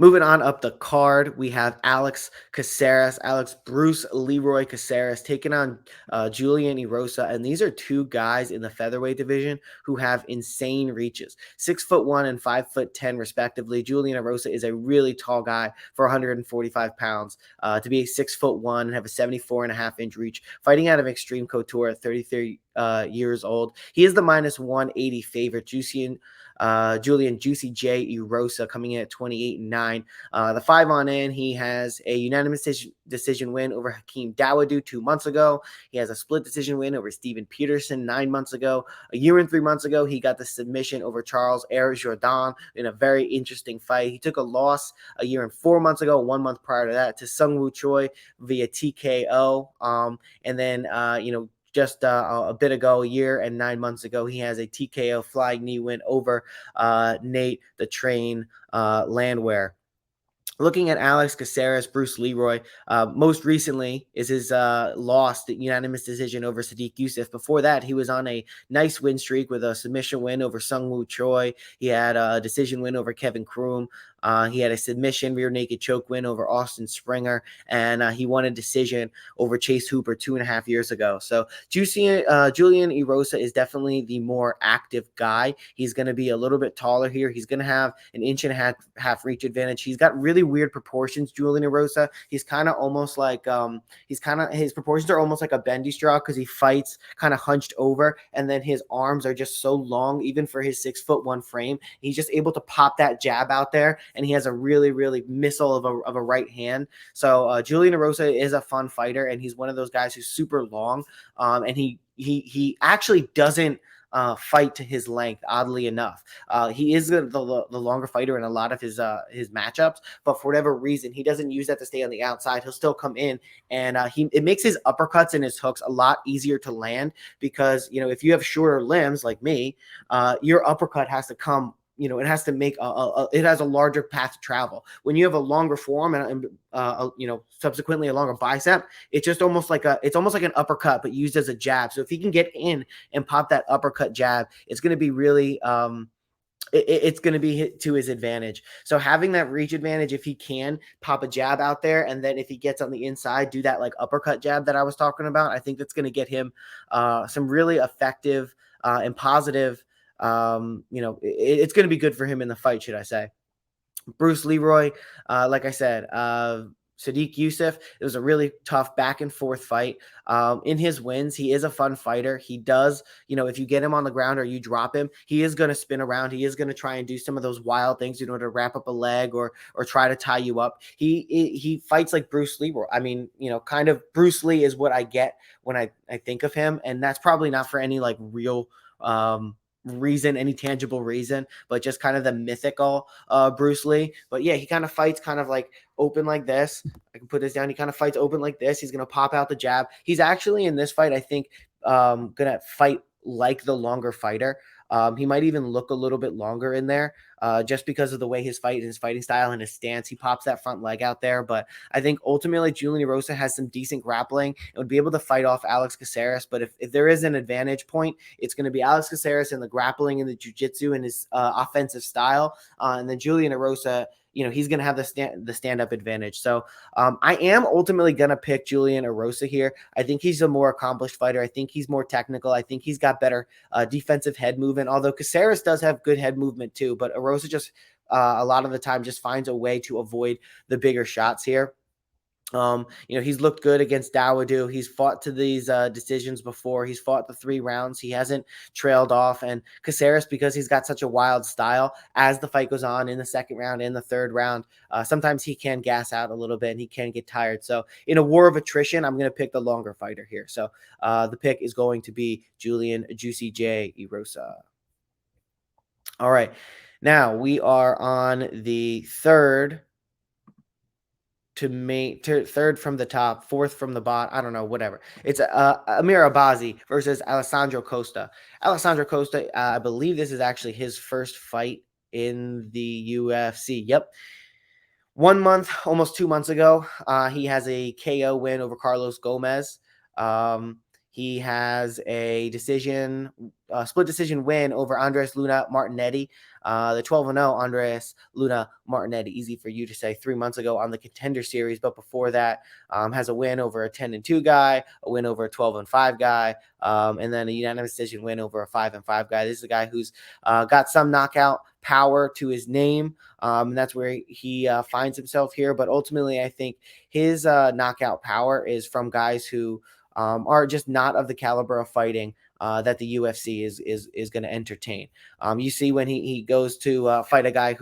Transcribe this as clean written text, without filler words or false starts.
Moving on up the card, we have Alex Caceres, Alex Bruce Leroy Caceres taking on Julian Erosa, and these are two guys in the featherweight division who have insane reaches, 6'1" and 5'10" respectively. Julian Erosa is a really tall guy for 145 pounds. To be 6'1" and have a 74.5-inch reach, fighting out of Extreme Couture at 33 years old. He is the -180 favorite. Julian Juicy J Erosa coming in at 28-9. The 5 on in, he has a unanimous decision win over Hakeem Dawodu 2 months ago. He has a split decision win over Steven Peterson 9 months ago. A year and 3 months ago, he got the submission over Charles Jordan in a very interesting fight. He took a loss a year and 4 months ago, 1 month prior to that, to Sungwoo Choi via TKO. And then, just a bit ago, a year and 9 months ago, he has a TKO flying knee win over Nate the Train Landwehr. Looking at Alex Caceres, Bruce Leroy, most recently is his loss, the unanimous decision over Sadiq Youssef. Before that, he was on a nice win streak with a submission win over Sungwoo Choi. He had a decision win over Kevin Kroom. He had a submission rear naked choke win over Austin Springer, and he won a decision over Chase Hooper 2.5 years ago. So Julian Erosa is definitely the more active guy. He's going to be a little bit taller here. He's going to have an inch and a half reach advantage. He's got really weird proportions, Julian Erosa. He's kind of almost like his proportions are almost like a bendy straw because he fights kind of hunched over, and then his arms are just so long, even for his 6'1" frame. He's just able to pop that jab out there, and he has a really, really missile of a right hand. So Julian Erosa is a fun fighter, and he's one of those guys who's super long, and he actually doesn't fight to his length, oddly enough. He is the longer fighter in a lot of his matchups, but for whatever reason, he doesn't use that to stay on the outside. He'll still come in, and it makes his uppercuts and his hooks a lot easier to land because, if you have shorter limbs like me, your uppercut has to come, it has to make it has a larger path to travel. When you have a longer forearm and subsequently a longer bicep, it's just almost like an uppercut, but used as a jab. So if he can get in and pop that uppercut jab, it's going to be really, it's going to be hit to his advantage. So having that reach advantage, if he can pop a jab out there, and then if he gets on the inside, do that like uppercut jab that I was talking about, I think that's going to get him some really effective and positive. It's going to be good for him in the fight, should I say. Bruce Leroy, like I said, Sadiq Youssef, it was a really tough back and forth fight. In his wins, he is a fun fighter. He does, if you get him on the ground or you drop him, he is going to spin around. He is going to try and do some of those wild things, to wrap up a leg or try to tie you up. He fights like Bruce Leroy. I mean, kind of Bruce Lee is what I get when I think of him, and that's probably not for any like real reason, any tangible reason, but just kind of the mythical Bruce Lee. But yeah, he kind of fights kind of like open like this. I can put this down. He kind of fights open like this. He's going to pop out the jab. He's actually in this fight, I think, going to fight like the longer fighter. He might even look a little bit longer in there just because of the way his fighting style and his stance. He pops that front leg out there. But I think ultimately Julian Erosa has some decent grappling and would be able to fight off Alex Caceres. But if there is an advantage point, it's going to be Alex Caceres in the grappling and the jiu-jitsu and his offensive style. And then Julian Erosa, he's going to have the stand-up advantage. So I am ultimately going to pick Julian Erosa here. I think he's a more accomplished fighter. I think he's more technical. I think he's got better defensive head movement, although Caceres does have good head movement too. But Erosa just a lot of the time just finds a way to avoid the bigger shots here. He's looked good against Dawodu. He's fought to these decisions before. He's fought the 3 rounds. He hasn't trailed off. And Caceres, because he's got such a wild style, as the fight goes on in the 2nd round, in the 3rd round, sometimes he can gas out a little bit and he can get tired. So in a war of attrition, I'm going to pick the longer fighter here. So the pick is going to be Julian Juicy J Erosa. All right. Now we are on the third third from the top, 4th from the bottom. I don't know, whatever. It's Amir Abazi versus Alessandro Costa. Alessandro Costa, I believe this is actually his first fight in the UFC. Yep. 1 month, almost 2 months ago, he has a KO win over Carlos Gomez. He has a split decision win over Andres Luna Martinetti. The 12-0 Andres Luna Martinetti, easy for you to say, 3 months ago on the Contender Series, but before that, has a win over a 10-2 guy, a win over a 12-5 guy, and then a unanimous decision win over a 5-5 guy. This is a guy who's got some knockout power to his name. And that's where he finds himself here. But ultimately, I think his knockout power is from guys who are just not of the caliber of fighting that the UFC is going to entertain. You see when he goes to fight a guy who